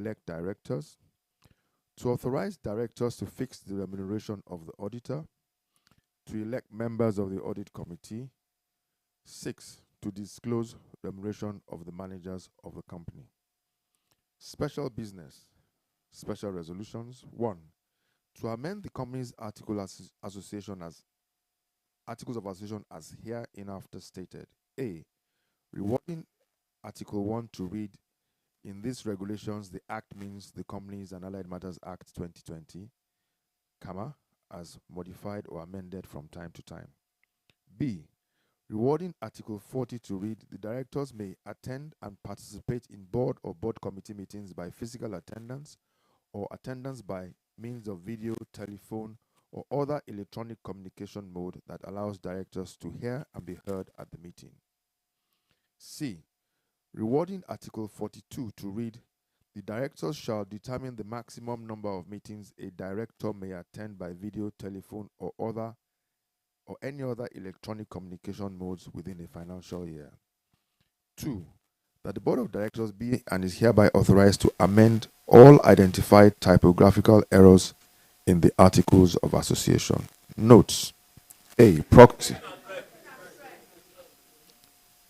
elect directors, to authorize directors to fix the remuneration of the auditor, to elect members of the audit committee. 6, to disclose remuneration of the managers of the company. Special business, special resolutions. 1, to amend the company's articles of association as hereinafter stated. A, rewarding Article 1 to read, in these regulations, the Act means the Companies and Allied Matters Act 2020, as modified or amended from time to time. B, rewarding Article 40 to read, the directors may attend and participate in board or board committee meetings by physical attendance or attendance by means of video, telephone, or other electronic communication mode that allows directors to hear and be heard at the meeting. C, rewarding Article 42 to read, the directors shall determine the maximum number of meetings a director may attend by video, telephone, or any other electronic communication modes within a financial year. 2, that the board of directors be and is hereby authorized to amend all identified typographical errors in the articles of association. Notes. A, proxy.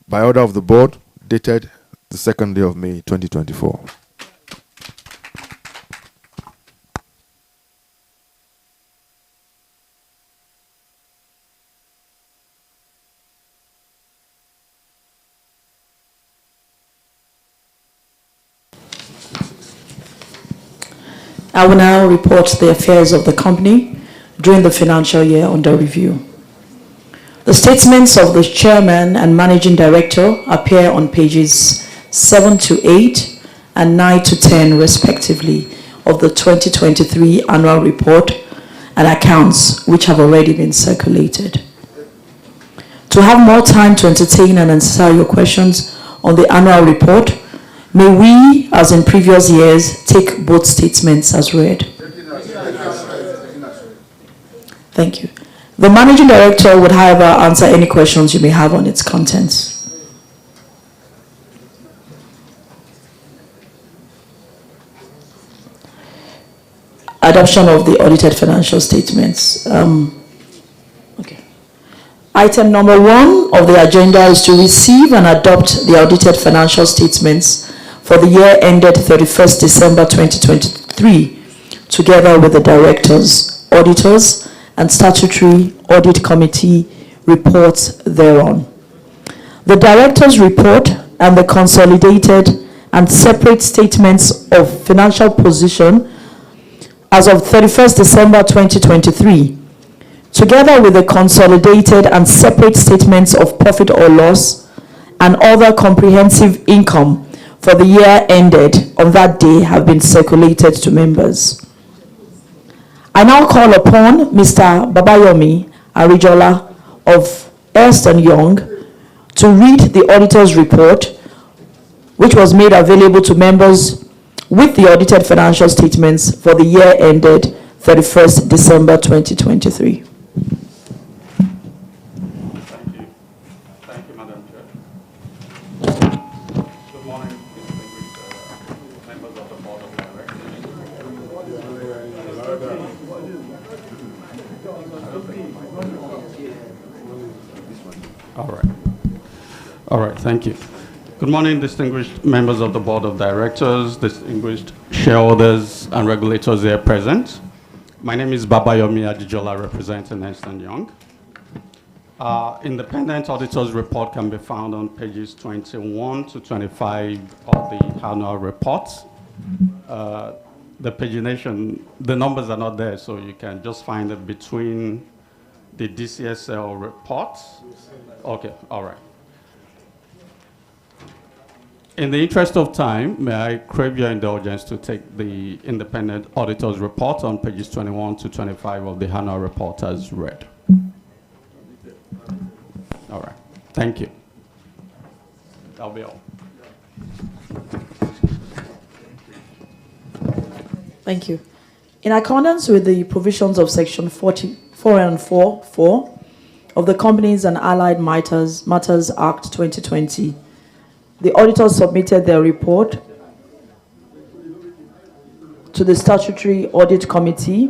By order of the board, dated the 2nd day of May 2024. I will now report the affairs of the company during the financial year under review. The statements of the chairman and managing director appear on pages 7 to 8 and 9 to 10 respectively of the 2023 annual report and accounts which have already been circulated. To have more time to entertain and answer your questions on the annual report, may we, as in previous years, take both statements as read. Thank you. The managing director would, however, answer any questions you may have on its contents. Adoption of the audited financial statements. Okay. Item number 1 of the agenda is to receive and adopt the audited financial statements for the year ended 31st December 2023, together with the directors, auditors, and statutory audit committee reports thereon. The directors' report and the consolidated and separate statements of financial position as of 31st December 2023, together with the consolidated and separate statements of profit or loss and other comprehensive income for the year ended on that day, have been circulated to members. I now call upon Mr. Babayomi Arijola of Ernst & Young to read the auditor's report, which was made available to members with the audited financial statements for the year ended 31st December 2023. Thank you, Madam Chair. Good morning, members of the Board of Directors. All right, thank you. Good morning, distinguished members of the Board of Directors, distinguished shareholders and regulators here present. My name is Babayomi Adijola, representing Ernst & Young. Independent auditor's report can be found on pages 21 to 25 of the annual report. The pagination, the numbers are not there, so you can just find it between the DCSL report. Okay, all right. In the interest of time, may I crave your indulgence to take the independent auditor's report on pages 21 to 25 of the annual report as read. All right, thank you. That'll be all. Thank you. In accordance with the provisions of section 44 and 4 of the Companies and Allied Matters Act 2020, the auditors submitted their report to the Statutory Audit Committee,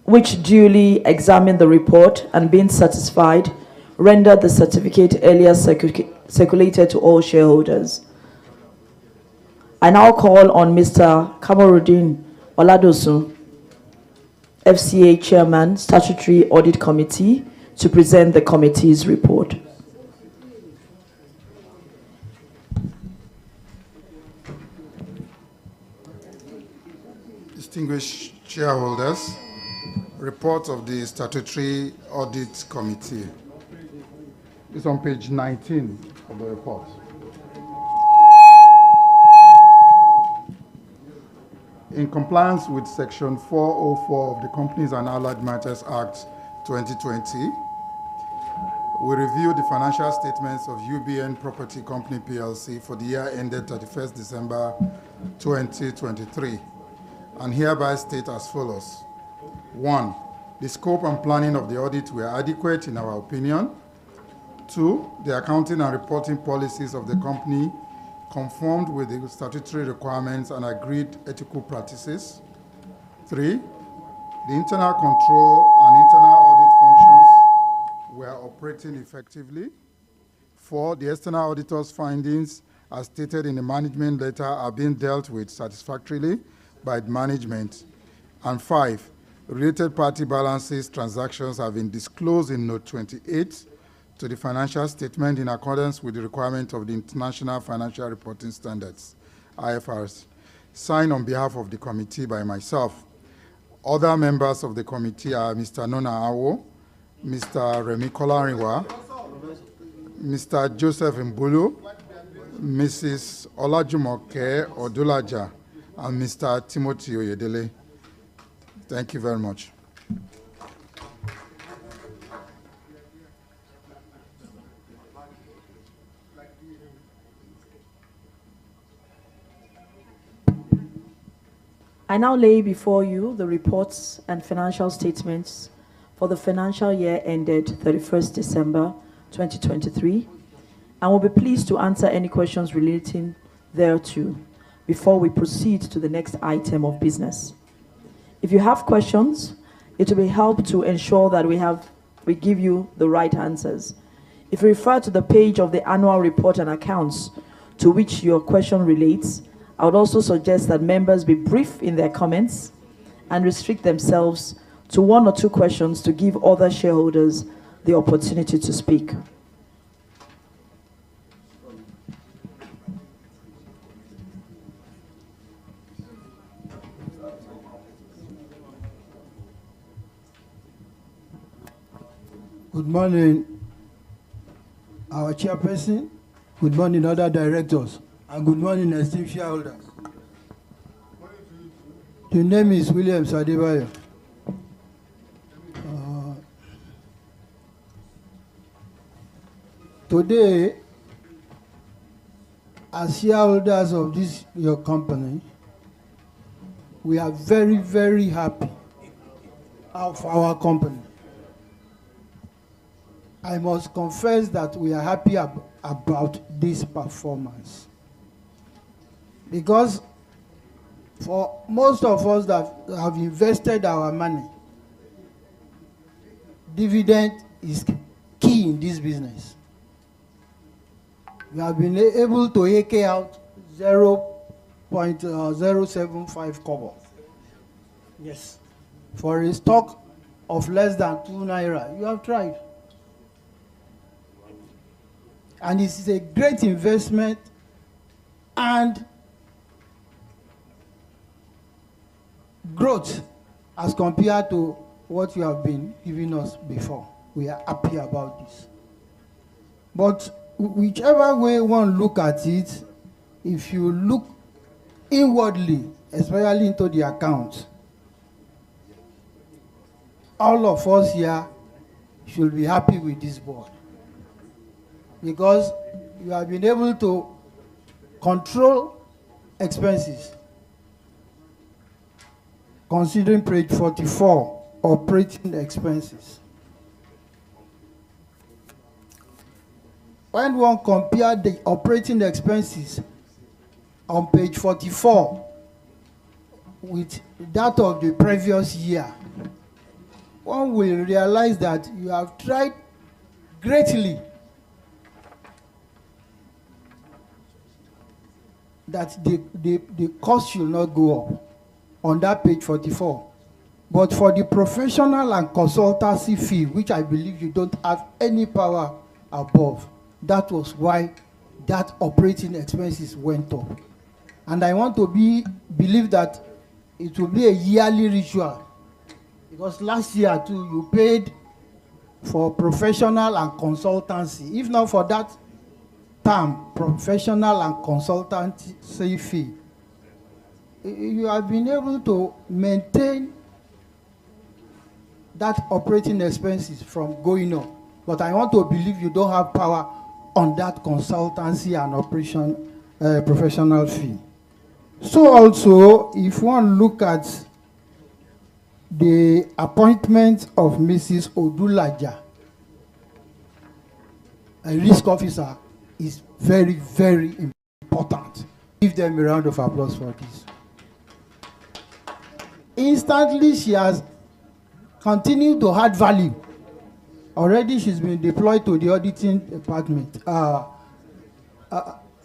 which duly examined the report and being satisfied, rendered the certificate earlier circulated to all shareholders. I now call on Mr. Kamaruddin Oladosun, FCA Chairman, Statutory Audit Committee, to present the committee's report. Distinguished shareholders, report of the Statutory Audit Committee. It's on page 19 of the report. In compliance with Section 404 of the Companies and Allied Matters Act 2020, we review the financial statements of UBN Property Company Plc for the year ended 31st December 2023, and hereby state as follows. 1. The scope and planning of the audit were adequate in our opinion. 2. The accounting and reporting policies of the company conformed with the statutory requirements and agreed ethical practices. 3. The internal control and internal audit functions were operating effectively. 4. The external auditor's findings, as stated in the management letter, are being dealt with satisfactorily by management. And 5. Related party balances transactions have been disclosed in Note 28 to the financial statement in accordance with the requirement of the International Financial Reporting Standards, IFRS, signed on behalf of the committee by myself. Other members of the committee are Mr. Nona Awo, Mr. Remi Kolariwa, Mr. Joseph Mbulu, Mrs. Olajumoke Odulaja, and Mr. Timothy Oyedele. Thank you very much. I now lay before you the reports and financial statements for the financial year ended 31st December 2023, and will be pleased to answer any questions relating thereto before we proceed to the next item of business. If you have questions, it will be helpful to ensure that we give you the right answers. If you refer to the page of the annual report and accounts to which your question relates, I would also suggest that members be brief in their comments and restrict themselves to 1 or 2 questions to give other shareholders the opportunity to speak. Good morning, our chairperson. Good morning, other directors. And good morning, esteemed shareholders. The name is William Sadebayo. Today, as shareholders of this your company, we are very, very happy of our company. I must confess that we are happy about this performance. Because for most of us that have invested our money, dividend is key in this business. We have been able to eke out 0.075 kobo. Yes. For a stock of less than 2 naira, you have tried. And this is a great investment, and growth as compared to what you have been giving us before. We are happy about this. But whichever way one look at it, if you look inwardly, especially into the account, all of us here should be happy with this board, because you have been able to control expenses. Considering page 44, operating expenses. When one compared the operating expenses on page 44 with that of the previous year, one will realize that you have tried greatly that the cost should not go up on that page 44. But for the professional and consultancy fee, which I believe you don't have any power above, that was why that operating expenses went up. And I want to believe that it will be a yearly ritual, because last year too you paid for professional and consultancy. If not for that term, professional and consultancy fee, you have been able to maintain that operating expenses from going up. But I want to believe you don't have power on that consultancy and professional fee. So also, if one look at the appointment of Mrs. Odulaja, a risk officer, is very, very important. Give them a round of applause for this. Instantly, she has continued to add value. Already, she's been deployed to the auditing department,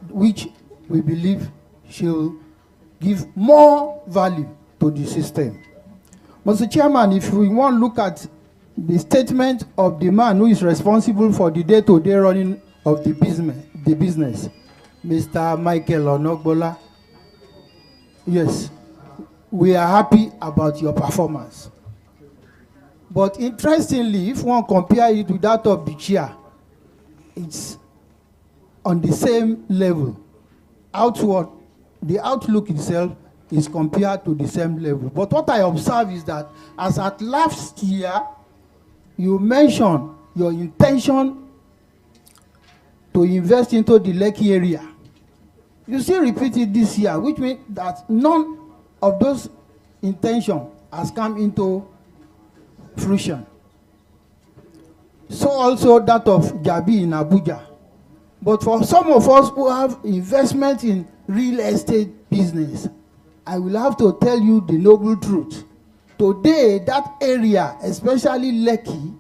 which we believe she'll give more value to the system. Mr. Chairman, if we want to look at the statement of the man who is responsible for the day-to-day running of the business, Mr. Michael Onogbola, yes, we are happy about your performance. But interestingly, if one compare it with that of the chair, it's on the same level. Outward, the outlook itself is compared to the same level. But what I observe is that as at last year, you mentioned your intention to invest into the Lekki area. You still repeat it this year, which means that none of those intentions has come into fruition. So also that of Jabi in Abuja. But for some of us who have investment in real estate business, I will have to tell you the noble truth. Today, that area, especially Lekki,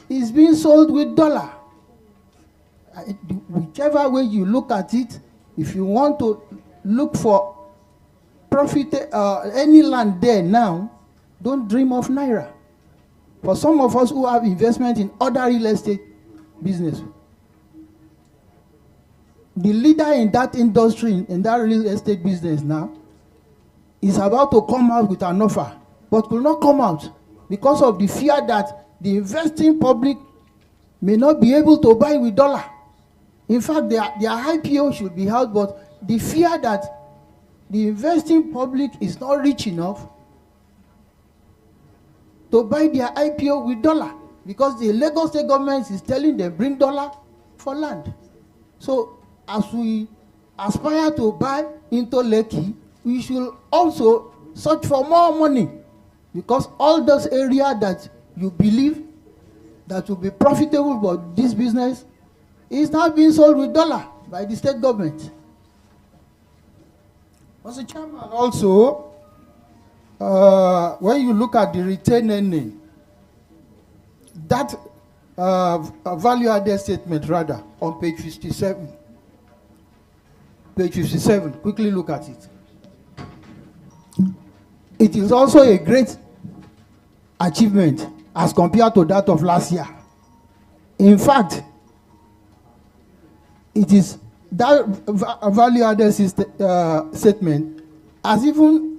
is being sold with dollar. Whichever way you look at it, if you want to look for profit, any land there now, don't dream of Naira. For some of us who have investment in other real estate business, the leader in that industry, in that real estate business now, is about to come out with an offer, but will not come out because of the fear that the investing public may not be able to buy with dollar. In fact, their IPO should be held, but the fear that the investing public is not rich enough to buy their IPO with dollar, because the Lagos State government is telling them bring dollar for land. So as we aspire to buy into Lekki, we should also search for more money, because all those areas that you believe that will be profitable, but this business is now being sold with dollar by the state government. Mr. Chairman, also, when you look at the retained earning, that value-added statement, rather, on page 57. Page 57, quickly look at it. It is also a great achievement as compared to that of last year. In fact, it is that value-added statement has even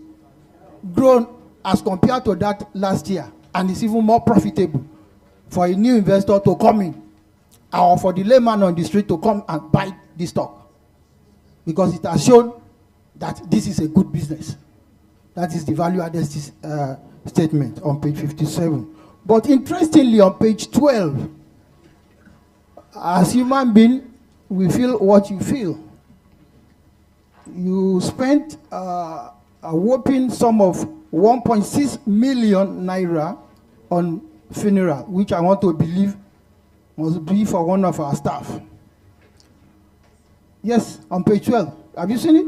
grown as compared to that last year, and it's even more profitable for a new investor to come in, or for the layman on the street to come and buy this stock, because it has shown that this is a good business. That is the value-added statement on page 57. But interestingly, on page 12, as human beings, we feel what you feel. You spent a whopping sum of 1.6 million naira on funeral, which I want to believe must be for one of our staff. Yes, on page 12. Have you seen it?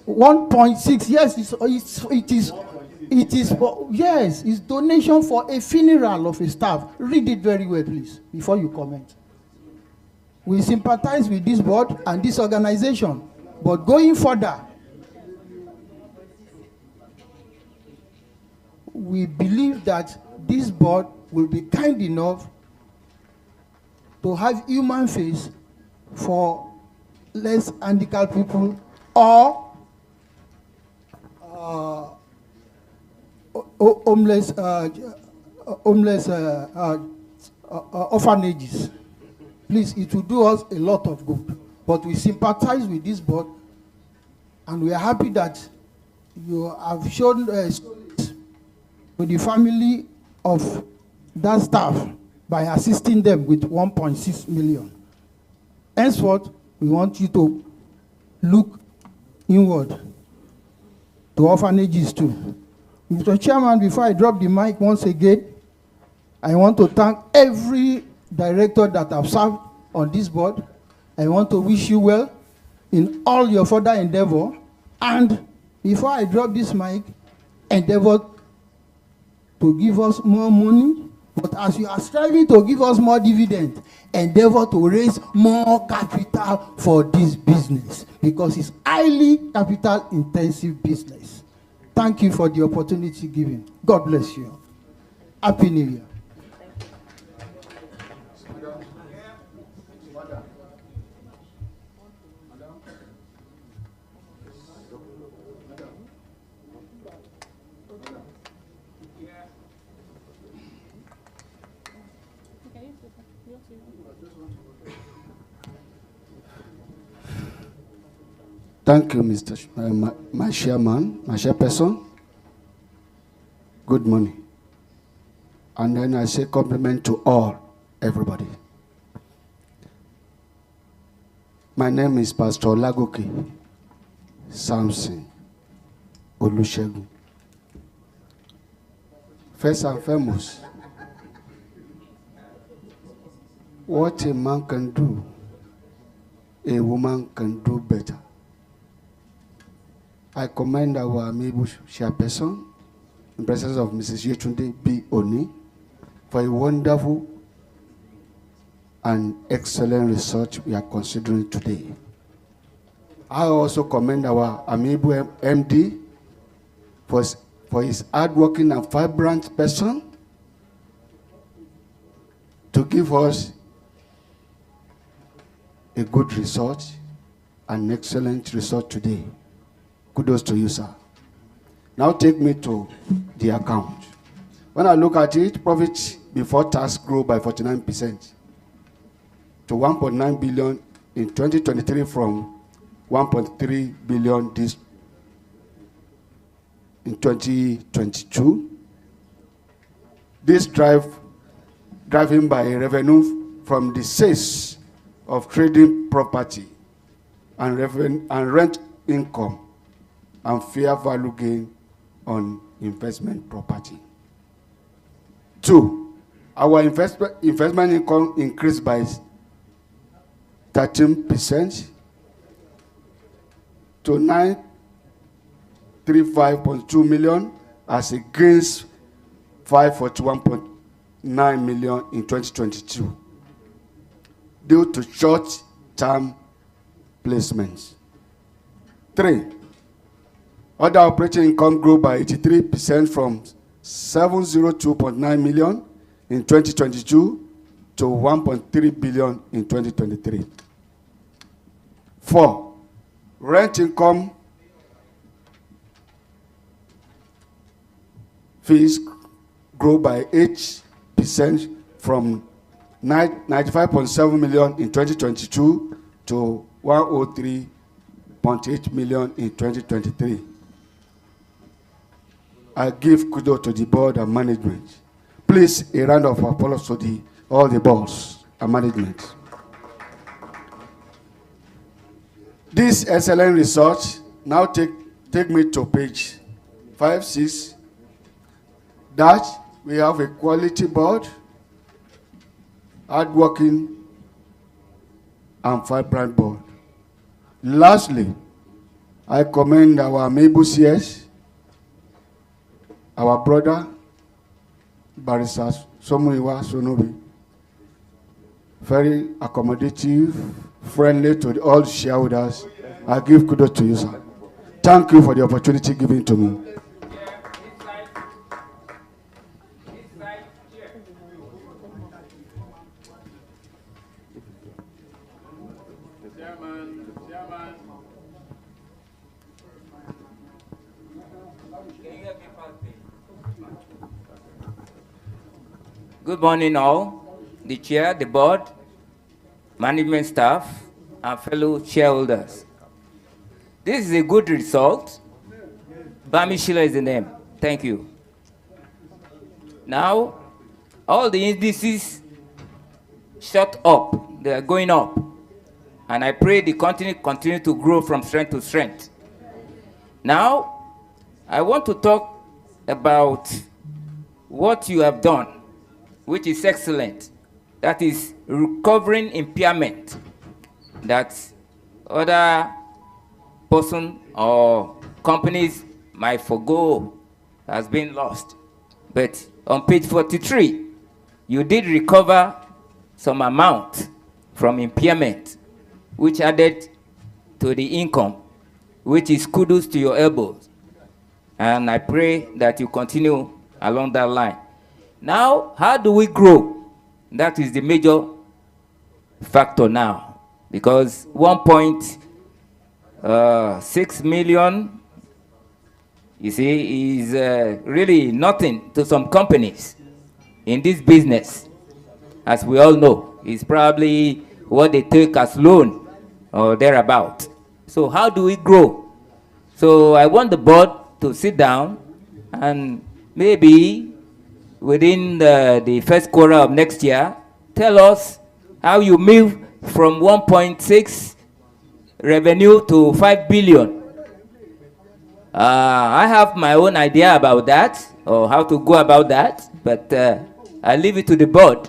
1.6, yes, it is for, yes, it's donation for a funeral of a staff. Read it very well, please, before you comment. We sympathize with this board and this organization, but going further, we believe that this board will be kind enough to have human face for less handicapped people or homeless orphanages. Please, it will do us a lot of good. But we sympathize with this board, and we are happy that you have shown to the family of that staff by assisting them with 1.6 million. Henceforth, we want you to look inward to orphanages too. Mr. Chairman, before I drop the mic once again, I want to thank every director that have served on this board. I want to wish you well in all your further endeavor. And before I drop this mic, endeavor to give us more money. But as you are striving to give us more dividend, endeavor to raise more capital for this business, because it's highly capital intensive business. Thank you for the opportunity given. God bless you. Happy New Year. Thank you, my chairman, my chairperson. Good morning. And then I say compliment to everybody. My name is Pastor Lagoke Samson Olusegun. First and foremost, what a man can do, a woman can do better. I commend our amiable chairperson, in presence of Mrs. Yetunde B. Oni, for a wonderful and excellent research we are considering today. I also commend our amiable MD for his hardworking and vibrant person to give us a good research, an excellent research today. Kudos to you, sir. Now take me to the account. When I look at it, profit before tax grew by 49% to 1.9 billion in 2023 from 1.3 billion this in 2022. This driven by revenue from the sales of trading property and rent income and fair value gain on investment property. 2, our investment income increased by 13% to 935.2 million as against 541.9 million in 2022 due to short-term placements. 3, other operating income grew by 83% from 702.9 million in 2022 to 1.3 billion in 2023. 4, rent income fees grew by 8% from 95.7 million in 2022 to 103.8 million in 2023. I give kudos to the board and management. Please, a round of applause to all the boards and management. This excellent research now take me to page 5, 6. That we have a quality board, hardworking and vibrant board. Lastly, I commend our amiable CS, our brother, Barrister Somuyiwa Sonobi. Very accommodative, friendly to all shareholders. I give kudos to you, sir. Thank you for the opportunity given to me. Good morning all, the chair, the board, management staff, and fellow shareholders. This is a good result. Bamishila is the name. Thank you. Now, all the indices shot up. They are going up. And I pray they continue to grow from strength to strength. Now, I want to talk about what you have done, which is excellent. That is recovering impairment that other person or companies might forgo has been lost. But on page 43, you did recover some amount from impairment, which added to the income, which is kudos to your elbows. And I pray that you continue along that line. Now, how do we grow? That is the major factor now, because 1.6 million, you see, is really nothing to some companies in this business. As we all know, it's probably what they take as loan or thereabout. So how do we grow? So I want the board to sit down and maybe within the first quarter of next year, tell us how you move from 1.6 revenue to 5 billion. I have my own idea about that, or how to go about that, but I leave it to the board,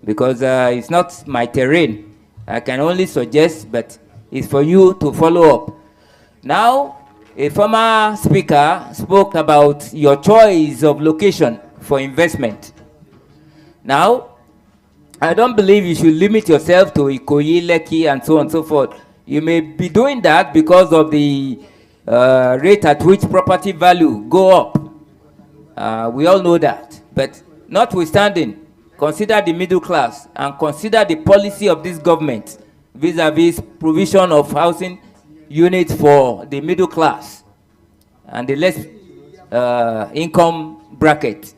because it's not my terrain. I can only suggest, but it's for you to follow up. Now, a former speaker spoke about your choice of location for investment. Now, I don't believe you should limit yourself to Okoye, Lekki, and so on and so forth. You may be doing that because of the rate at which property value go up. We all know that. But notwithstanding, consider the middle class and consider the policy of this government vis-a-vis provision of housing units for the middle class and the less income bracket.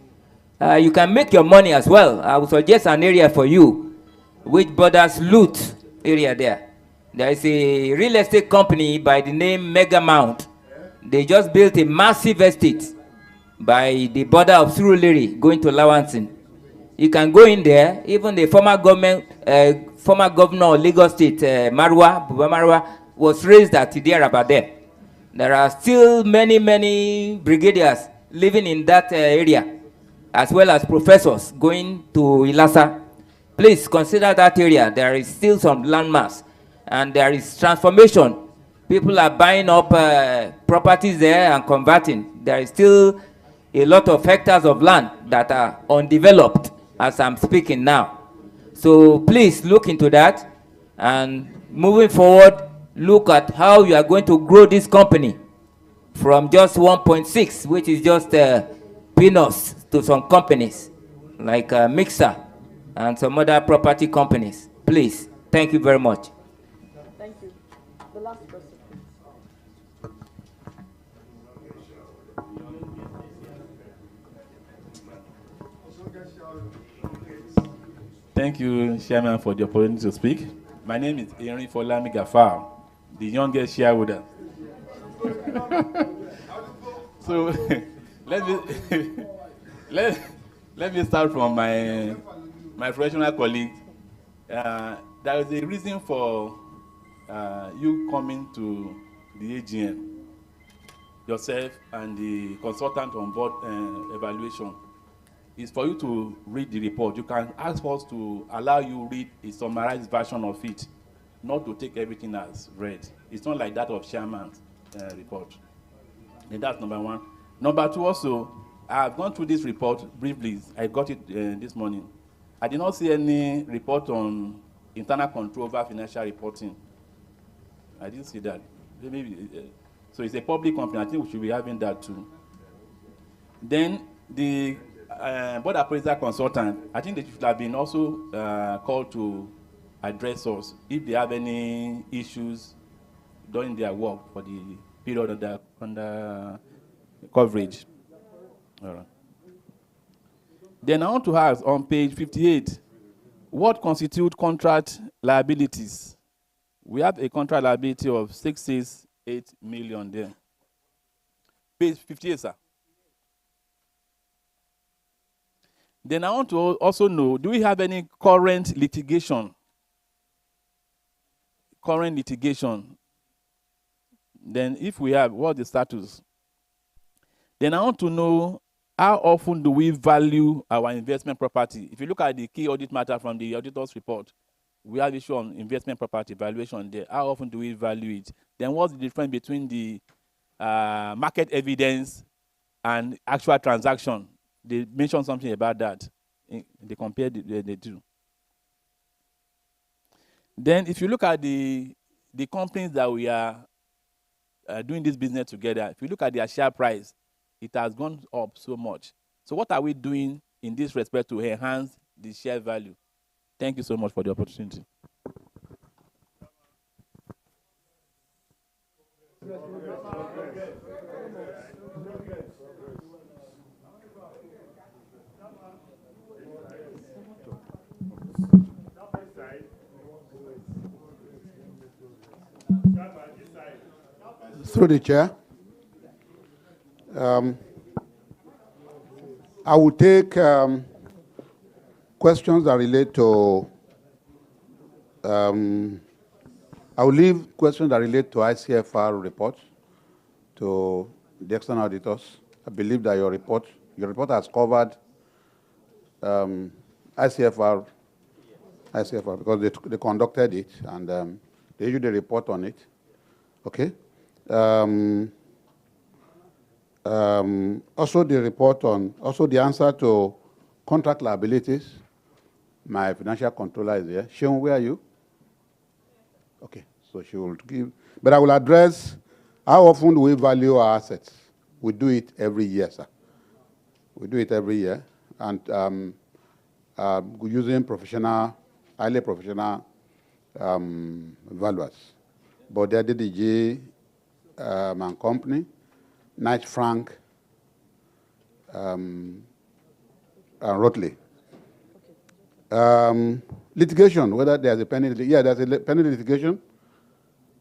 You can make your money as well. I will suggest an area for you, which borders Loot area there. There is a real estate company by the name Mega Mount. They just built a massive estate by the border of Surulere going to Lawansin. You can go in there. Even the former governor of Lagos State, Buba Marwa, was raised at Tidiaraba there. There are still many brigadiers living in that area, as well as professors going to Ilasa. Please consider that area. There is still some landmass, and there is transformation. People are buying up properties there and converting. There is still a lot of hectares of land that are undeveloped as I'm speaking now. So please look into that, and moving forward, look at how you are going to grow this company from just 1.6, which is just peanuts, to some companies like Mixer and some other property companies. Please, thank you very much. Thank you. The last person. Thank you, Chairman, for the opportunity to speak. My name is Henry Folami Gafar, the youngest shareholder. So let me start from my professional colleague. There is a reason for you coming to the AGM, yourself and the consultant on board evaluation. Is for you to read the report. You can ask us to allow you read a summarized version of it, not to take everything as read. It's not like that of chairman. report. And that's number one. Number two also, I've gone through this report briefly. I got it this morning. I did not see any report on internal control over financial reporting. I didn't see that. Maybe, so it's a public company. I think we should be having that too. Then the board appraiser consultant, I think they should have been also called to address us if they have any issues during their work for the period under coverage. All right. Then I want to ask on page 58, what constitute contract liabilities? We have a contract liability of 668 million there. Page 58, sir. Then I want to also know, do we have any current litigation? Current litigation. Then if we have, what's the status? Then I want to know, how often do we value our investment property? If you look at the key audit matter from the auditor's report, we have issue on investment property valuation there. How often do we value it? Then what's the difference between the market evidence and actual transaction? They mentioned something about that. They compared the two. Then if you look at the companies that we are doing this business together, if you look at their share price, it has gone up so much. So what are we doing in this respect to enhance the share value? Thank you so much for the opportunity. Through the chair, I will take questions that relate to, I will leave questions that relate to ICFR reports to the external auditors. I believe that your report has covered ICFR because they conducted it and they issued a report on it. Okay. Also the report on, also the answer to contract liabilities. My financial controller is here. Seun, where are you? Okay, so she will give, but I will address how often do we value our assets. We do it every year, sir. We do it every year, and using highly professional valuers. But they're DDG and Company, Knight Frank, and Rotley. Litigation, whether there's a penny, there's a penny litigation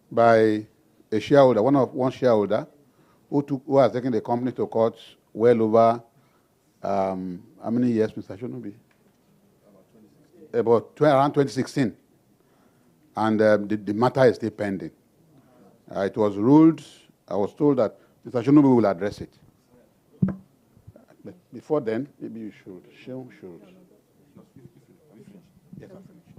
by a shareholder, one shareholder, who has taken the company to court well over, how many years, Mr. Shonobi? Around 2016. And the matter is still pending. It was ruled, I was told that Mr. Shonobi will address it. But before then, maybe you should. Seun should. Yes, I'm finished.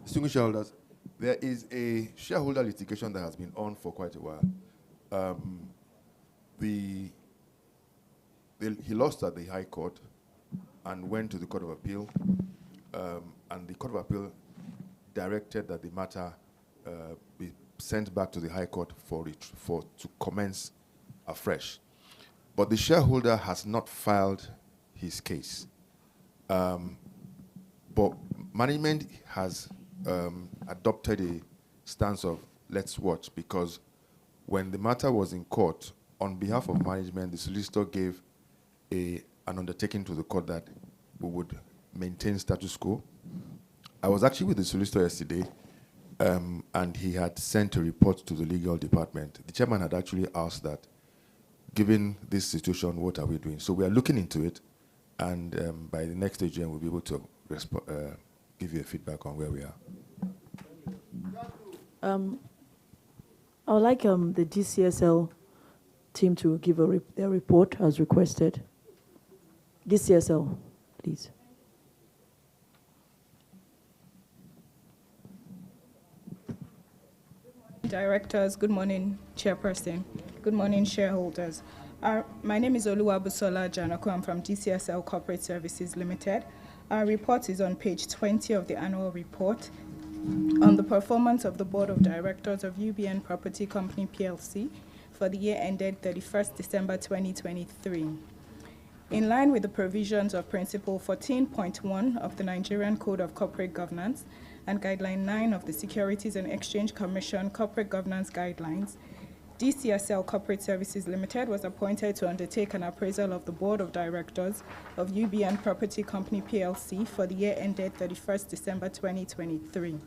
Distinguished shareholders, there is a shareholder litigation that has been on for quite a while. He lost at the High Court and went to the Court of Appeal, and the Court of Appeal directed that the matter be sent back to the High Court to commence afresh. But the shareholder has not filed his case. But management has adopted a stance of let's watch, because when the matter was in court, on behalf of management, the solicitor gave an undertaking to the court that we would maintain status quo. I was actually with the solicitor yesterday, and he had sent a report to the legal department. The chairman had actually asked that, given this situation, what are we doing? So we are looking into it, and by the next AGM, we'll be able to give you a feedback on where we are. I would like the DCSL team to give their report as requested. DCSL, please. Directors, good morning, Chairperson. Good morning, shareholders. My name is Oluwabusola Janoko. I'm from DCSL Corporate Services Limited. Our report is on page 20 of the annual report on the performance of the Board of Directors of UBN Property Company Plc for the year ended 31st December 2023. In line with the provisions of Principle 14.1 of the Nigerian Code of Corporate Governance and Guideline 9 of the Securities and Exchange Commission Corporate Governance Guidelines, DCSL Corporate Services Limited was appointed to undertake an appraisal of the Board of Directors of UBN Property Company Plc for the year ended 31st December 2023.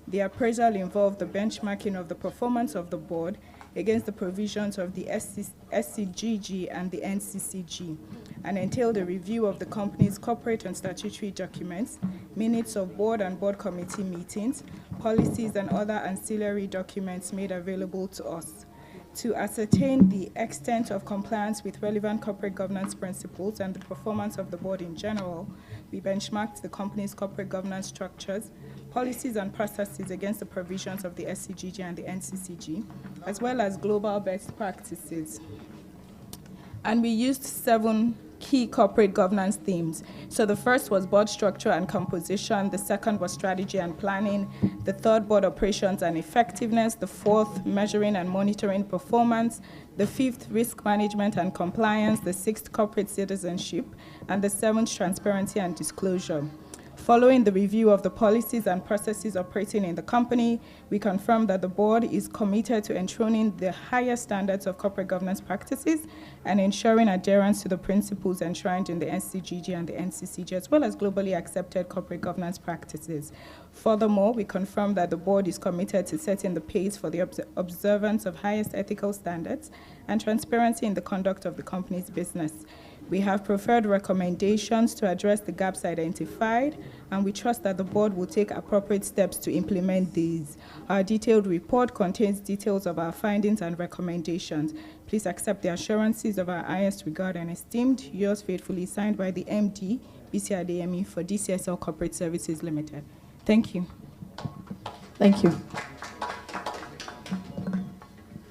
The appraisal involved the benchmarking of the performance of the board against the provisions of the SCGG and the NCCG, and entailed a review of the company's corporate and statutory documents, minutes of board and board committee meetings, policies, and other ancillary documents made available to us. To ascertain the extent of compliance with relevant corporate governance principles and the performance of the board in general, we benchmarked the company's corporate governance structures, policies, and processes against the provisions of the SCGG and the NCCG, as well as global best practices. And we used 7 key corporate governance themes. So the first was board structure and composition, the second was strategy and planning, the third, board operations and effectiveness, the fourth, measuring and monitoring performance, the fifth, risk management and compliance, the sixth, corporate citizenship, and the seventh, transparency and disclosure. Following the review of the policies and processes operating in the company, we confirm that the board is committed to enshrining the highest standards of corporate governance practices and ensuring adherence to the principles enshrined in the SCGG and the NCCG, as well as globally accepted corporate governance practices. Furthermore, we confirm that the board is committed to setting the pace for the observance of highest ethical standards and transparency in the conduct of the company's business. We have preferred recommendations to address the gaps identified, and we trust that the board will take appropriate steps to implement these. Our detailed report contains details of our findings and recommendations. Please accept the assurances of our highest regard and esteemed. Yours faithfully, signed by the MD, BC Adeyemi, for DCSL Corporate Services Limited. Thank you. Thank you.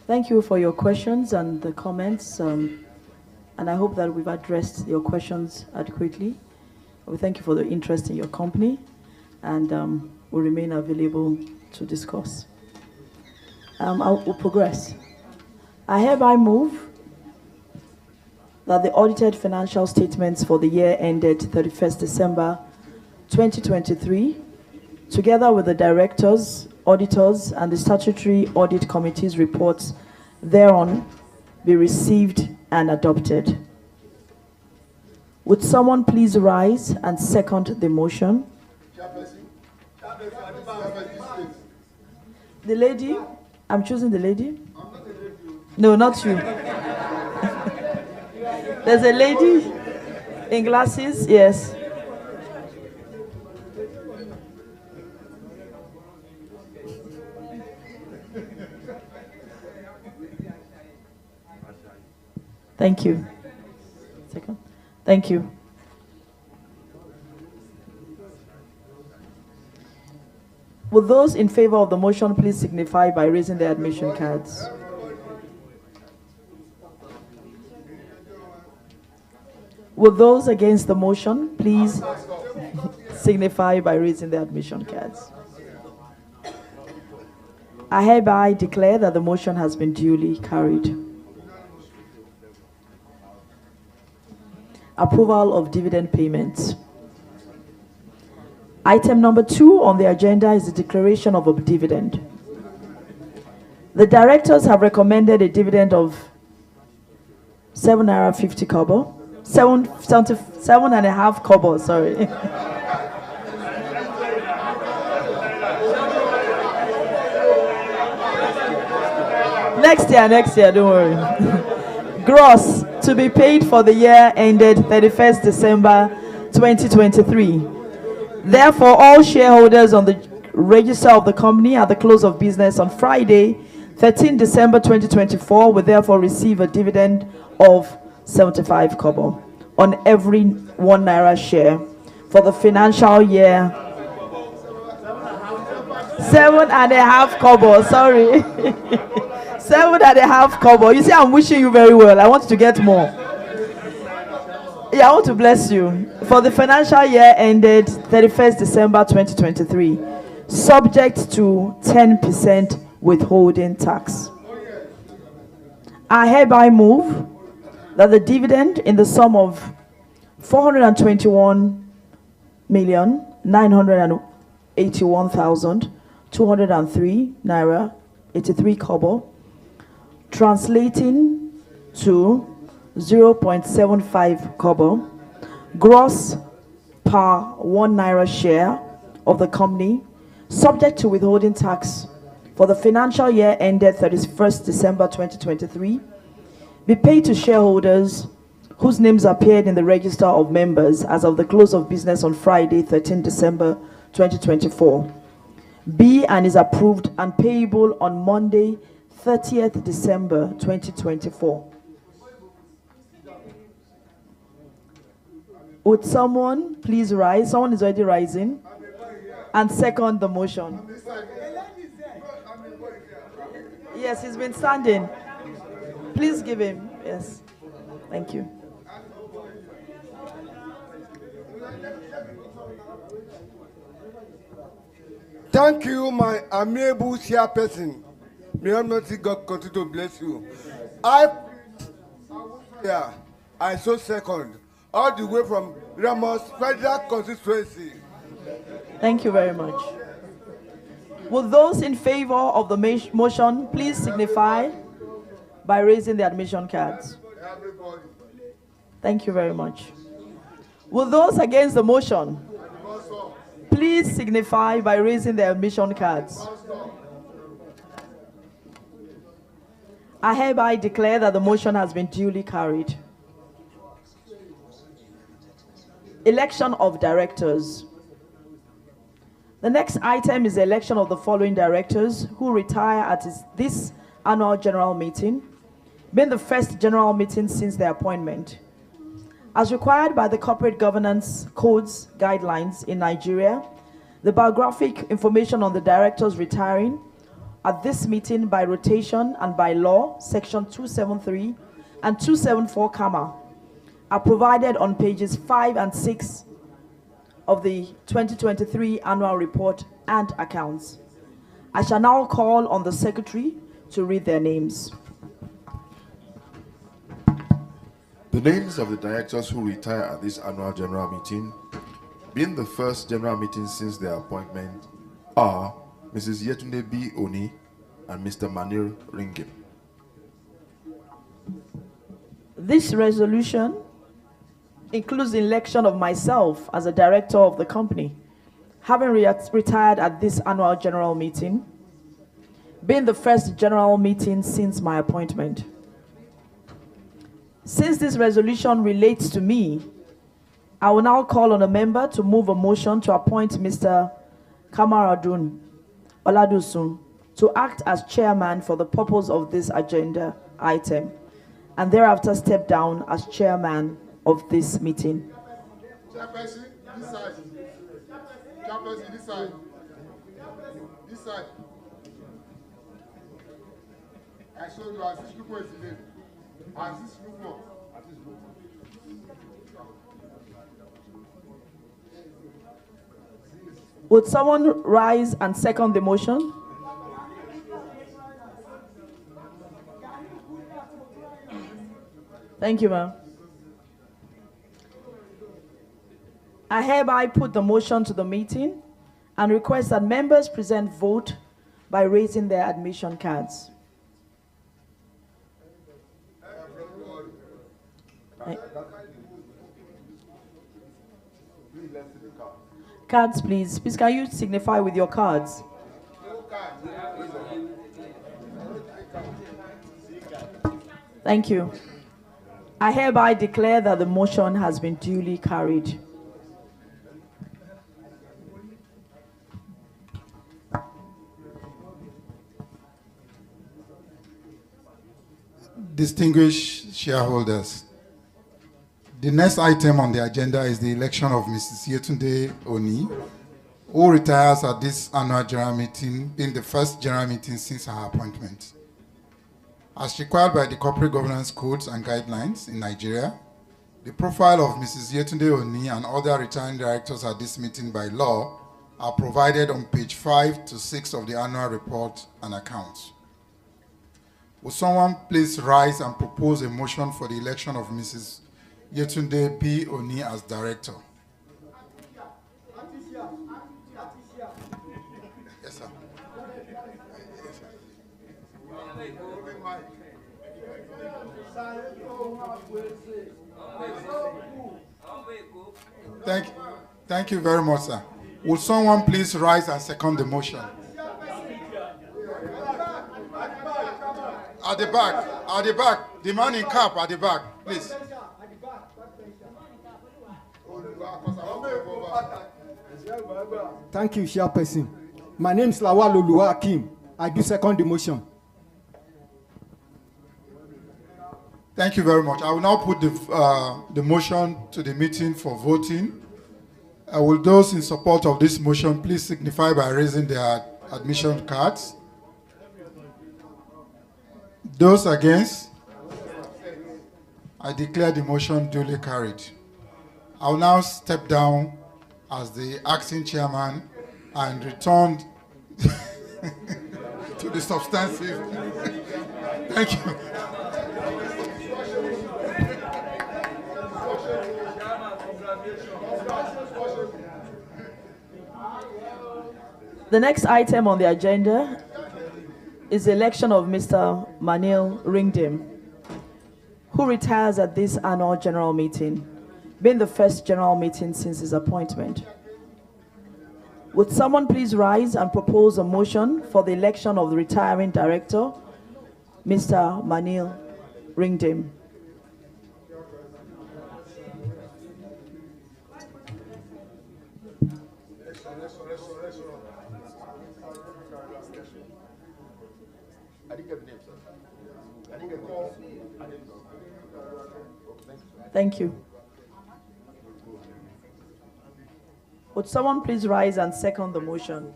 Thank you for your questions and the comments. And I hope that we've addressed your questions adequately. We thank you for the interest in your company, and we'll remain available to discuss. We'll progress. I hereby move that the audited financial statements for the year ended 31st December 2023, together with the directors, auditors, and the statutory audit committee's reports thereon, be received and adopted. Would someone please rise and second the motion? The lady? I'm choosing the lady? No, not you. There's a lady in glasses, yes. Thank you. Second. Thank you. Will those in favor of the motion please signify by raising their admission cards? Will those against the motion please signify by raising their admission cards? I hereby declare that the motion has been duly carried. Approval of dividend payments. Item number 2 on the agenda is the declaration of a dividend. The directors have recommended a dividend of 7.50 kobo. 7.5 kobo, sorry. Next year, don't worry. Gross, to be paid for the year ended 31st December 2023. Therefore, all shareholders on the register of the company at the close of business on Friday, 13 December 2024, will therefore receive a dividend of 75 kobo on every 1 naira share for the financial year. 7.5 kobo, sorry. 7.5 kobo. You see, I'm wishing you very well. I want to get more. Yeah, I want to bless you. For the financial year ended 31st December 2023, subject to 10% withholding tax. I hereby move that the dividend in the sum of 421,981,203 naira 83 kobo, translating to 0.75 kobo, gross per 1 naira share of the company, subject to withholding tax for the financial year ended 31st December 2023, be paid to shareholders whose names appeared in the register of members as of the close of business on Friday, 13 December 2024. Be and is approved and payable on Monday, 30th December 2024. Would someone please rise? Someone is already rising. And second the motion. Yes, he's been standing. Please give him. Yes. Thank you. Thank you, my amiable chairperson. May Almighty God continue to bless you. I so second, all the way from Ramos Federal Constituency. Thank you very much. Will those in favor of the motion please signify by raising the admission cards? Thank you very much. Will those against the motion please signify by raising their admission cards? I hereby declare that the motion has been duly carried. Election of directors. The next item is the election of the following directors who retire at this annual general meeting, being the first general meeting since their appointment. As required by the Corporate Governance Codes guidelines in Nigeria, the biographic information on the directors retiring at this meeting by rotation and by law, section 273 and 274, are provided on pages 5 and 6 of the 2023 annual report and accounts. I shall now call on the secretary to read their names. The names of the directors who retire at this annual general meeting, being the first general meeting since their appointment, are Mrs. Yetunde B. Oni and Mr. Manir Ringim. This resolution includes the election of myself as a director of the company, having retired at this annual general meeting, being the first general meeting since my appointment. Since this resolution relates to me, I will now call on a member to move a motion to appoint Mr. Kamaradun Oladusun to act as chairman for the purpose of this agenda item, and thereafter step down as chairman of this meeting. Chairperson, this side. Chairperson, this side. This side. I showed you as this group is the name. As this group. Would someone rise and second the motion? Thank you, ma'am. I hereby put the motion to the meeting and request that members present vote by raising their admission cards. Cards, please. Please, can you signify with your cards? Thank you. I hereby declare that the motion has been duly carried. Distinguished shareholders, the next item on the agenda is the election of Mrs. Yetunde Oni who retires at this annual general meeting, being the first general meeting since her appointment. As required by the corporate governance codes and guidelines in Nigeria, the profile of Mrs. Yetunde Oni and other retiring directors at this meeting by law are provided on page 5 to 6 of the annual report and accounts. Will someone please rise and propose a motion for the election of Mrs. Yetunde B. Oni as director? Yes, sir. Thank you very much, sir. Will someone please rise and second the motion? At the back, the man in cap at the back, please. Thank you, Chairperson. My name is Lawal Oluwa Akim. I do second the motion. Thank you very much. I will now put the motion to the meeting for voting. Will those in support of this motion please signify by raising their admission cards? Those against? I declare the motion duly carried. I will now step down as the acting chairman and return to the substantive. Thank you. The next item on the agenda is the election of Mr. Manil Ringdim, who retires at this annual general meeting, being the first general meeting since his appointment. Would someone please rise and propose a motion for the election of the retiring director, Mr. Manil Ringdim? Thank you. Would someone please rise and second the motion?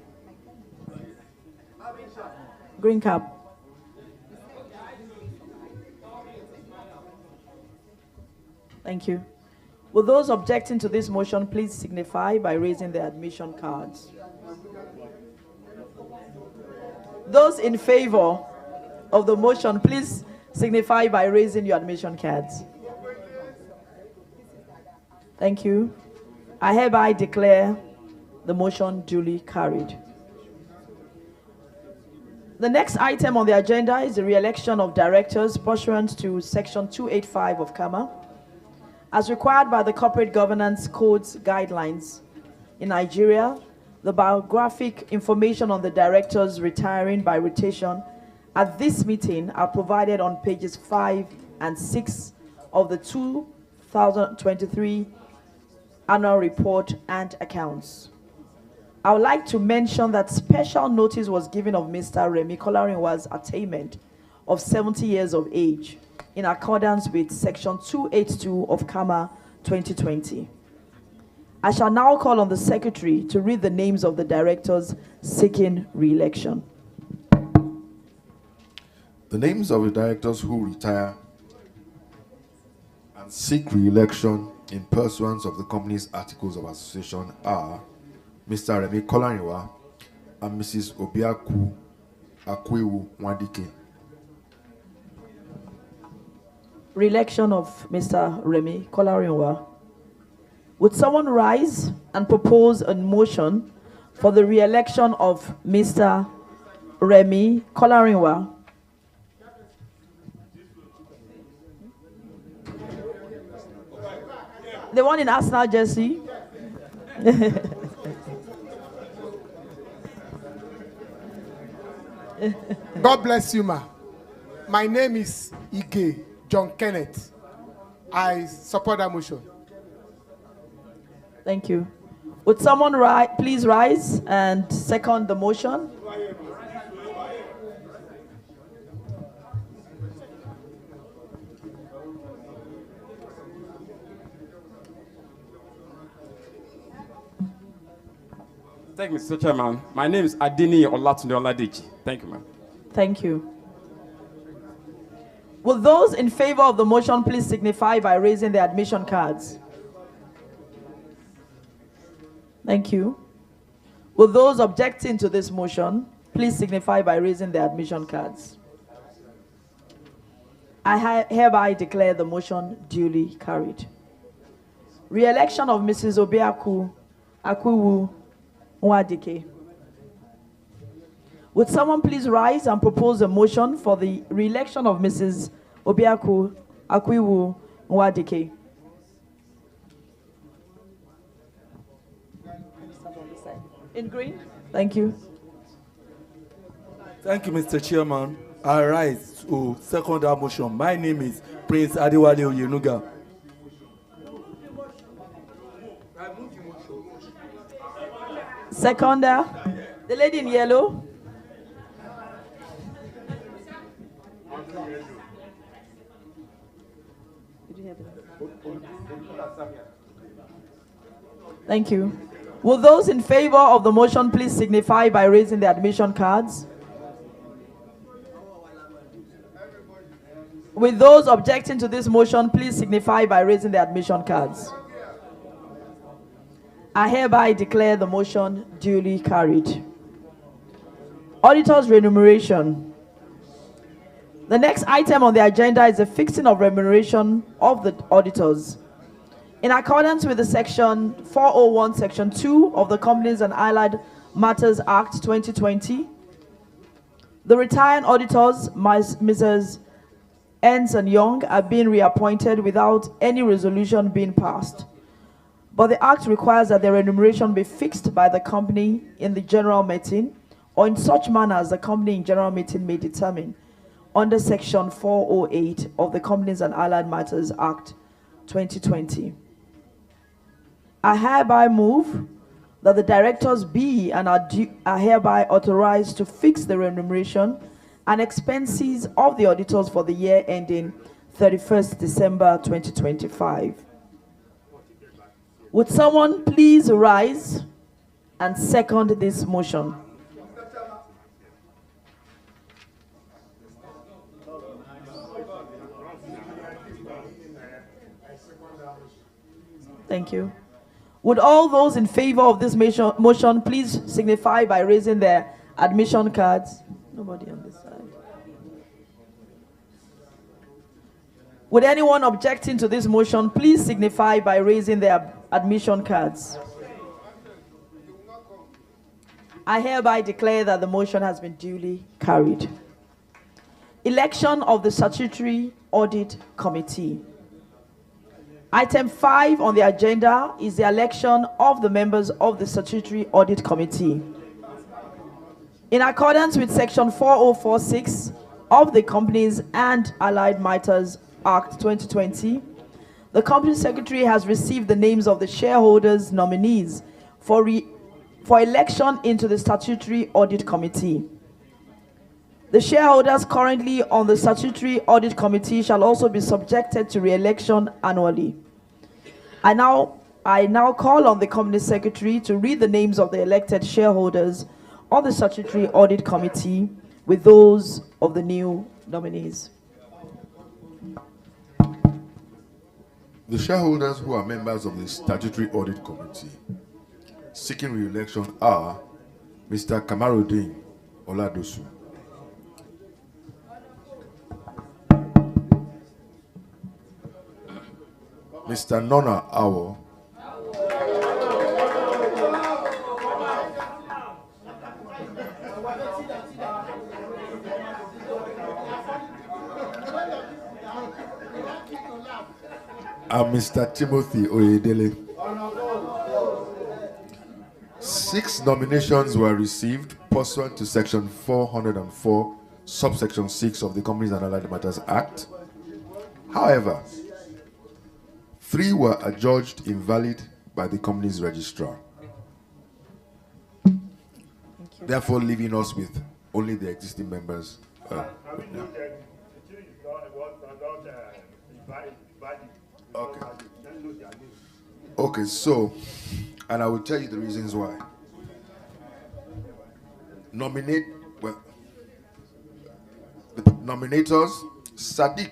Green cap. Thank you. Will those objecting to this motion please signify by raising their admission cards? Those in favor of the motion, please signify by raising your admission cards. Thank you. I hereby declare the motion duly carried. The next item on the agenda is the re-election of directors pursuant to Section 285 of CAMA. As required by the Corporate Governance Code's guidelines in Nigeria, the biographic information on the directors retiring by rotation at this meeting are provided on pages 5 and 6 of the 2023 annual report and accounts. I would like to mention that special notice was given of Mr. Remi Kolarinwa's attainment of 70 years of age in accordance with Section 282 of CAMA 2020. I shall now call on the Secretary to read the names of the directors seeking re-election. The names of the directors who retire and seek re-election in pursuance of the company's articles of association are Mr. Remi Kolarinwa and Mrs. Obiaku Akwewu Wadike. Re-election of Mr. Remi Kolarinwa. Would someone rise and propose a motion for the re-election of Mr. Remi Kolarinwa? The one in Arsenal jersey. God bless you, ma. My name is Ige John Kenneth. I support that motion. Thank you. Would someone please rise and second the motion? Thank you, Mr. Chairman. My name is Adini Olatunde Oladichi. Thank you, ma'am. Thank you. Will those in favor of the motion please signify by raising their admission cards? Thank you. Will those objecting to this motion please signify by raising their admission cards? I hereby declare the motion duly carried. Re-election of Mrs. Obiaku Akwiwu Nwadike. Would someone please rise and propose a motion for the re-election of Mrs. Obiaku Akwiwu Nwadike? In green. Thank you. Thank you, Mr. Chairman. I rise to second that motion. My name is Prince Adewale Oyenuga. Seconder, the lady in yellow. Thank you. Will those in favor of the motion please signify by raising their admission cards? With those objecting to this motion, please signify by raising their admission cards. I hereby declare the motion duly carried. Auditors' remuneration. The next item on the agenda is the fixing of remuneration of the auditors. In accordance with the section 401, section 2 of the Companies and Allied Matters Act 2020, the retired auditors, Mrs. Ernst & Young, are being reappointed without any resolution being passed. But the Act requires that their remuneration be fixed by the company in the general meeting or in such manner as the company in general meeting may determine under section 408 of the Companies and Allied Matters Act 2020. I hereby move that the directors be and are hereby authorized to fix the remuneration and expenses of the auditors for the year ending 31st December 2025. Would someone please rise and second this motion? Thank you. Would all those in favor of this motion please signify by raising their admission cards? Nobody on this side. Would anyone objecting to this motion please signify by raising their admission cards? I hereby declare that the motion has been duly carried. Election of the Statutory Audit Committee. Item 5 on the agenda is the election of the members of the Statutory Audit Committee. In accordance with section 4046 of the Companies and Allied Matters Act 2020, the Company Secretary has received the names of the shareholders' nominees for election into the Statutory Audit Committee. The shareholders currently on the Statutory Audit Committee shall also be subjected to re-election annually. I now call on the Company Secretary to read the names of the elected shareholders on the Statutory Audit Committee with those of the new nominees. The shareholders who are members of the Statutory Audit Committee seeking re-election are Mr. Kamarudin Oladosu, Mr. Nona Awo, and Mr. Timothy Oyedele. 6 nominations were received pursuant to section 404, subsection 6 of the Companies and Allied Matters Act. However, 3 were adjudged invalid by the company's registrar, therefore leaving us with only the existing members. Okay, so, and I will tell you the reasons why. Nominate, well, the nominators, Sadiq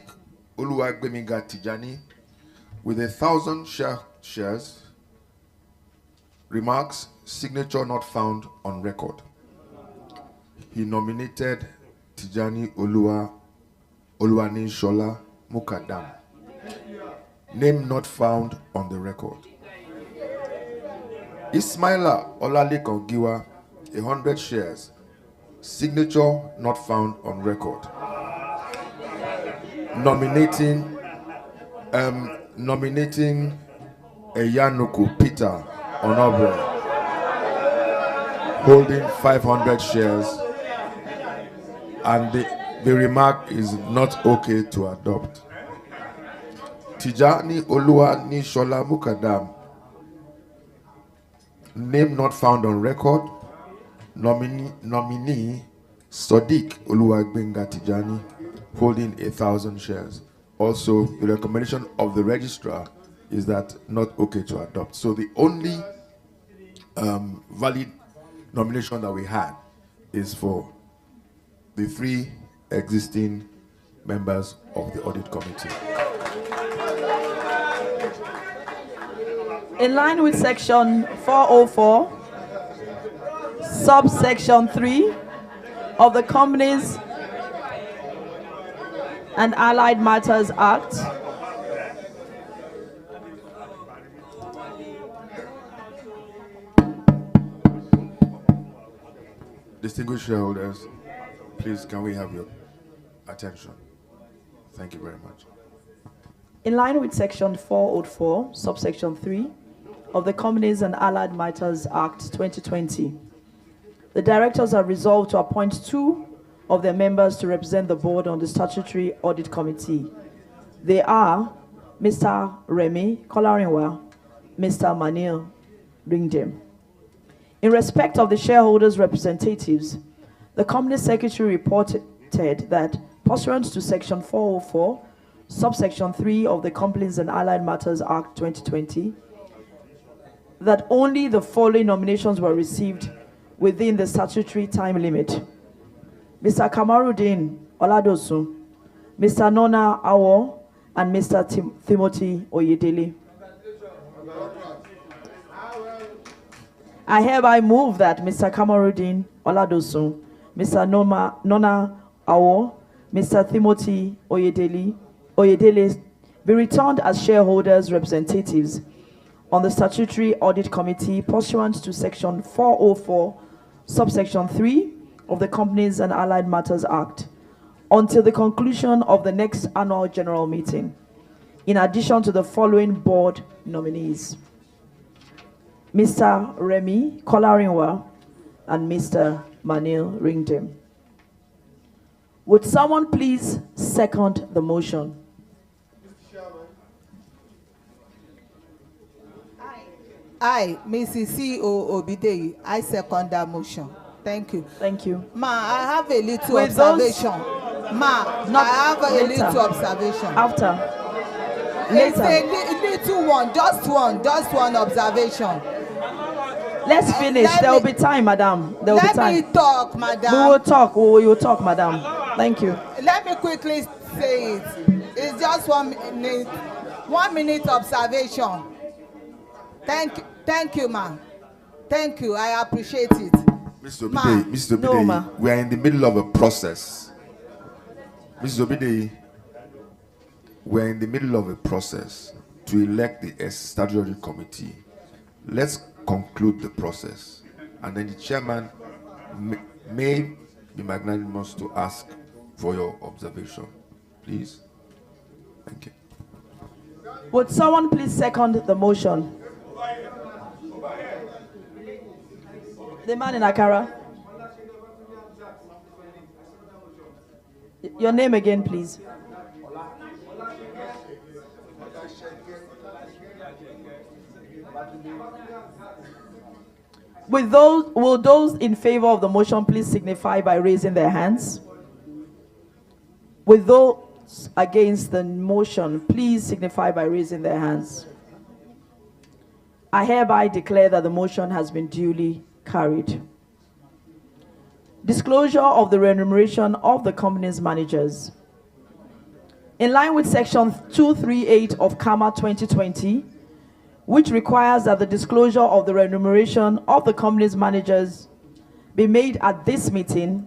Oluwagbemiga Tijani, with 1,000 shares. Remarks, signature not found on record. He nominated Tijani Oluwani Shola Mukadam. Name not found on the record. Ismaila Olalekan Giwa, 100 shares. Signature not found on record. Nominating Eyanuku Peter Onobre, holding 500 shares, and the remark is not okay to adopt. Tijani Oluwani Shola Mukadam, name not found on record. Nominee Sadiq Oluwagbenga Tijani, holding 1,000 shares. Also, the recommendation of the registrar is that not okay to adopt. So the only valid nomination that we had is for the 3 existing members of the audit committee. In line with section 404, subsection 3 of the Companies and Allied Matters Act, distinguished shareholders, please can we have your attention? Thank you very much. in line with section 404, subsection 3 of the Companies and Allied Matters Act 2020, the directors are resolved to appoint 2 of their members to represent the board on the statutory audit committee. They are Mr. Remy Kolarinwa, Mr. Manil Ringdem. In respect of the shareholders' representatives, the company secretary reported that pursuant to section 404, subsection 3 of the Companies and Allied Matters Act 2020, that only the following nominations were received within the statutory time limit: Mr. Kamarudin Oladosu, Mr. Nona Awo, and Mr. Timothy Oyedele. I hereby move that Mr. Kamarudin Oladosu, Mr. Nona Awo, Mr. Timothy Oyedele be returned as shareholders' representatives on the statutory audit committee pursuant to section 404, subsection 3 of the Companies and Allied Matters Act until the conclusion of the next annual general meeting, in addition to the following board nominees: Mr. Remy Kolarinwa and Mr. Manil Ringdem. Would someone please second the motion? I, Mrs. C.O. Obideyi, I second that motion. Thank you. Thank you. Ma, I have a little With observation. Ma, Not I have a later. little observation. After. It's Later. a little one, just one observation. Let's finish. There will be time, madam. There will be Let time. me talk, madam. We will talk. We will talk, madam. Thank you. Let me quickly say it. It's just 1 minute. 1 minute observation. Thank you, ma. Thank you. I appreciate it. Mr. Obidei, ma. we are in the middle of a process. Mr. Obidei, we are in the middle of a process to elect the statutory committee. Let's conclude the process, and then the chairman may be magnanimous to ask for your observation. Please. Thank you. Would someone please second the motion? The man in Akara. Your name again, please. Will those in favor of the motion please signify by raising their hands? Will those against the motion please signify by raising their hands? I hereby declare that the motion has been duly carried. Disclosure of the remuneration of the company's managers. In line with Section 238 of CAMA 2020, which requires that the disclosure of the remuneration of the company's managers be made at this meeting,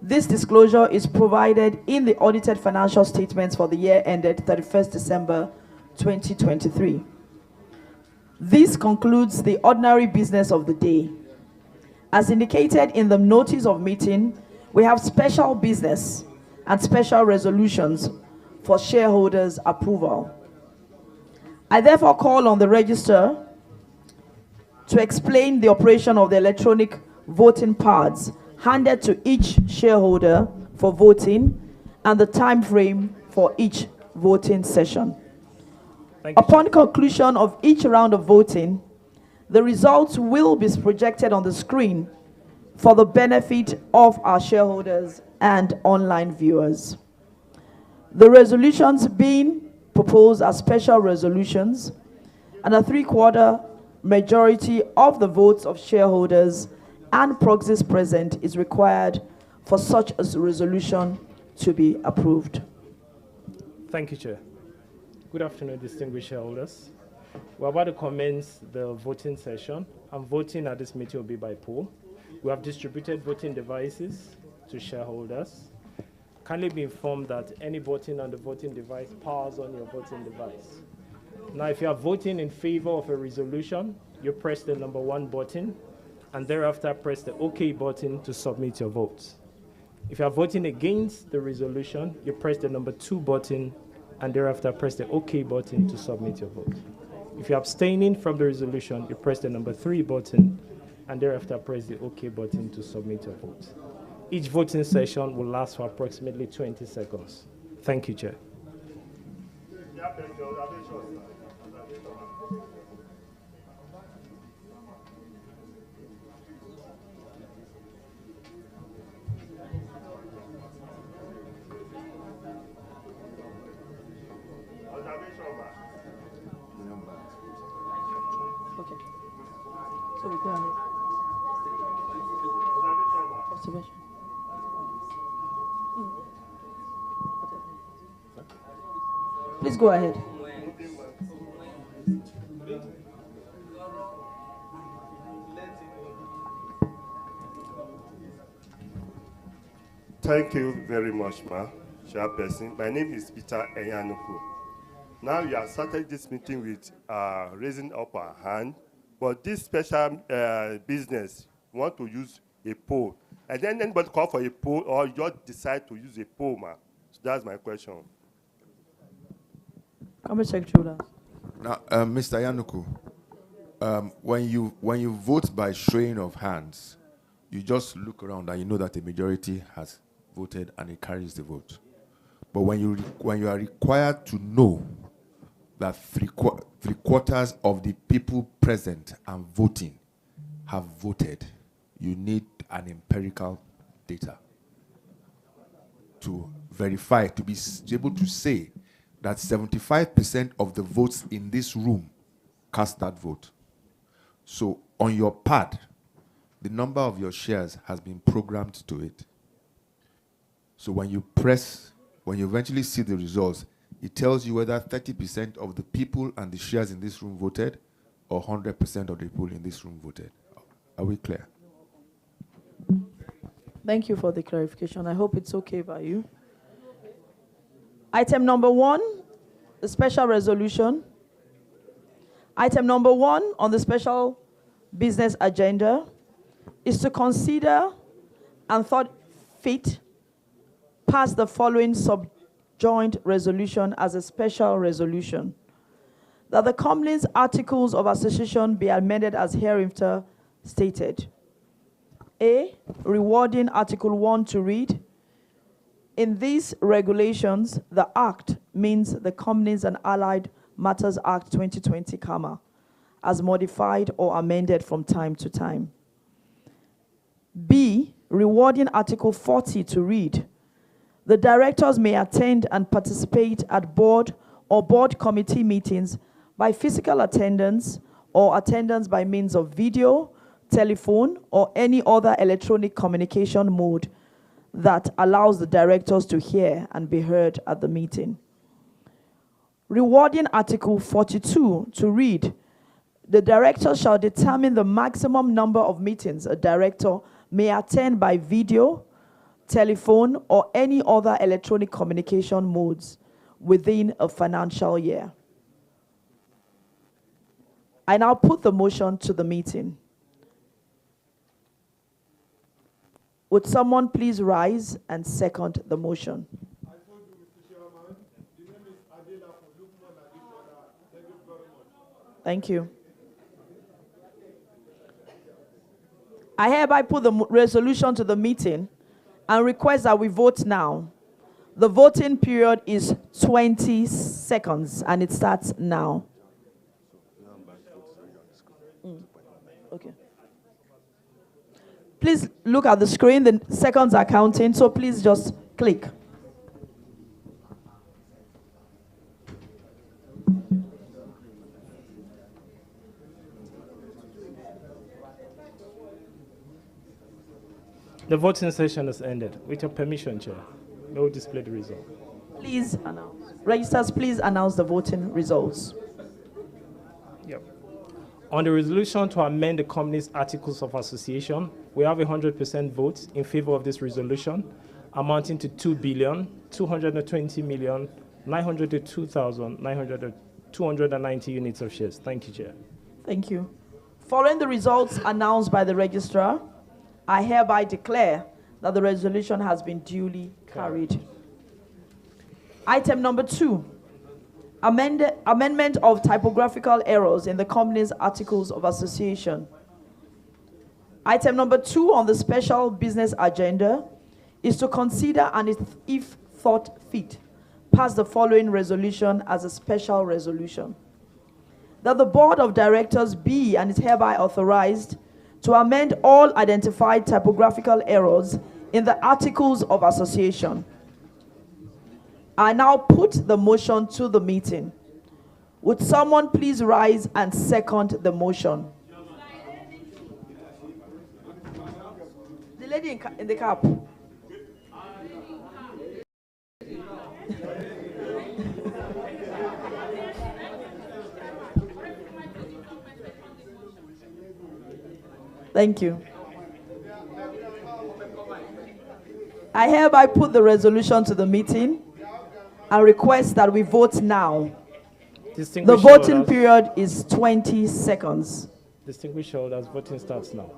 this disclosure is provided in the audited financial statements for the year ended 31st December 2023. This concludes the ordinary business of the day. As indicated in the notice of meeting, we have special business and special resolutions for shareholders' approval. I therefore call on the register to explain the operation of the electronic voting pads handed to each shareholder for voting and the time frame for each voting session. Upon conclusion of each round of voting, the results will be projected on the screen for the benefit of our shareholders and online viewers. The resolutions being proposed are special resolutions, and a 3/4 majority of the votes of shareholders and proxies present is required for such a resolution to be approved. Thank you, Chair. Good afternoon, distinguished shareholders. We're about to commence the voting session, and voting at this meeting will be by poll. We have distributed voting devices to shareholders. Kindly be informed that any voting on the voting device powers on your voting device. Now, if you are voting in favor of a resolution, you press the number 1 button, and thereafter press the OK button to submit your votes. If you are voting against the resolution, you press the number 2 button, and thereafter press the OK button to submit your vote. If you're abstaining from the resolution, you press the number 3 button, and thereafter press the OK button to submit your vote. Each voting session will last for approximately 20 seconds. Thank you, Chair. Okay. So we go ahead. Observation. Please go ahead. Thank you very much, Chairperson. My name is Peter Enyanuku. Now you have started this meeting with raising up our hand, but this special business want to use a poll. And then anybody call for a poll, or you just decide to use a poll, ma? So that's my question. Company Secretary. Now, Mr. Yanuku, when you vote by showing of hands, you just look around and you know that a majority has voted and it carries the vote. But when you are required to know that three quarters of the people present and voting have voted, you need an empirical data to verify, to be able to say that 75% of the votes in this room cast that vote. So on your pad, the number of your shares has been programmed to it. So when you eventually see the results, it tells you whether 30% of the people and the shares in this room voted or 100% of the people in this room voted. Are we clear? Thank you for the clarification. I hope it's okay by you. Item number 1, the special resolution. Item number 1 on the special business agenda is to consider and thought fit pass the following subjoined resolution as a special resolution. That the company's articles of association be amended as hereinafter stated. A, rewarding Article 1 to read, in these regulations, the Act means the Companies and Allied Matters Act 2020, as modified or amended from time to time. B, rewarding Article 40 to read, the directors may attend and participate at board or board committee meetings by physical attendance or attendance by means of video, telephone, or any other electronic communication mode that allows the directors to hear and be heard at the meeting. Rewarding Article 42 to read, the director shall determine the maximum number of meetings a director may attend by video, telephone, or any other electronic communication modes within a financial year. I now put the motion to the meeting. Would someone please rise and second the motion? Thank you. I hereby put the resolution to the meeting and request that we vote now. The voting period is 20 seconds and it starts now. Okay. Please look at the screen. The seconds are counting, so please just click. The voting session has ended. With your permission, Chair, we will display the result. Please announce. Registers, please announce the voting results. Yep. On the resolution to amend the company's articles of association, we have 100% votes in favor of this resolution, amounting to 2,220,902,290 units of shares. Thank you, Chair. Thank you. Following the results announced by the registrar, I hereby declare that the resolution has been duly carried. Item number 2, amendment of typographical errors in the company's articles of association. Item number 2 on the special business agenda is to consider and, if thought fit, pass the following resolution as a special resolution. That the Board of Directors be and is hereby authorized to amend all identified typographical errors in the articles of association. I now put the motion to the meeting. Would someone please rise and second the motion? The lady in the cap. Thank you. I hereby put the resolution to the meeting and request that we vote now. The voting period is 20 seconds. Distinguished shareholders, voting starts now.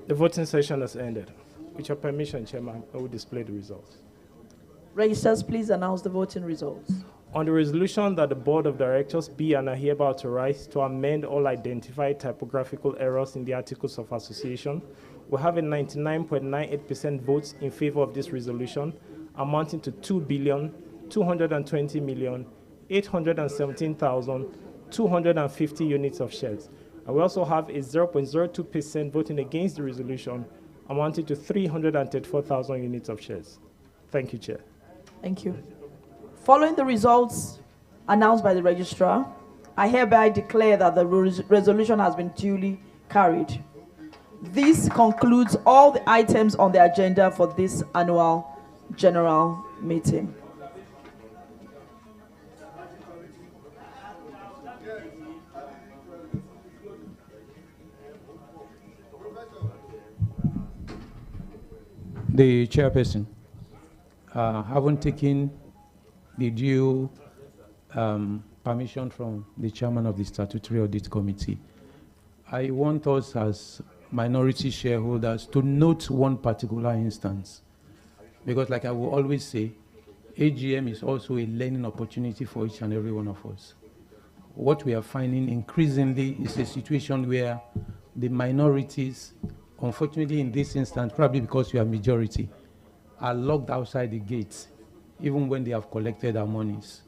The voting session has ended. With your permission, Chairman, I will display the results. Registers, please announce the voting results. On the resolution that the Board of Directors be and are hereby authorized to amend all identified typographical errors in the Articles of Association, we have a 99.98% votes in favor of this resolution, amounting to 2,220,817,250 units of shares. And we also have a 0.02% voting against the resolution, amounting to 334,000 units of shares. Thank you, Chair. Thank you. Following the results announced by the registrar, I hereby declare that the resolution has been duly carried. This concludes all the items on the agenda for this annual general meeting. The chairperson, haven't taken the due permission from the chairman of the Statutory Audit Committee. I want us as minority shareholders to note one particular instance, because like I will always say, AGM is also a learning opportunity for each and every one of us. What we are finding increasingly is a situation where the minorities, unfortunately in this instance, probably because we are majority, are locked outside the gates, even when they have collected our monies.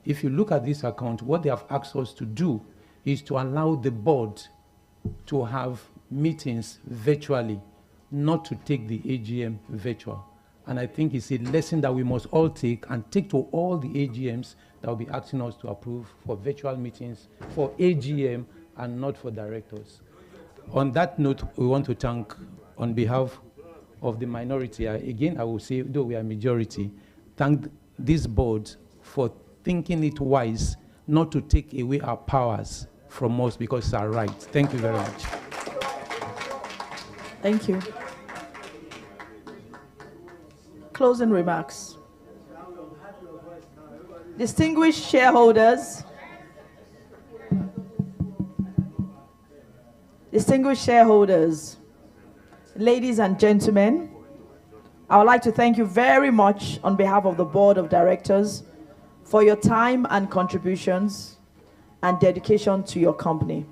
if you look at this account, what they have asked us to do is to allow the board to have meetings virtually, not to take the AGM virtual. And I think it's a lesson that we must all take and take to all the AGMs that will be asking us to approve for virtual meetings for AGM and not for directors. On that note, we want to thank, on behalf of the minority, again, I will say, though we are majority, thank this board for thinking it wise not to take away our powers from us because it's our right. Thank you very much. Thank you. Closing remarks. Distinguished shareholders, ladies and gentlemen, I would like to thank you very much on behalf of the Board of Directors for your time and contributions and dedication to your company.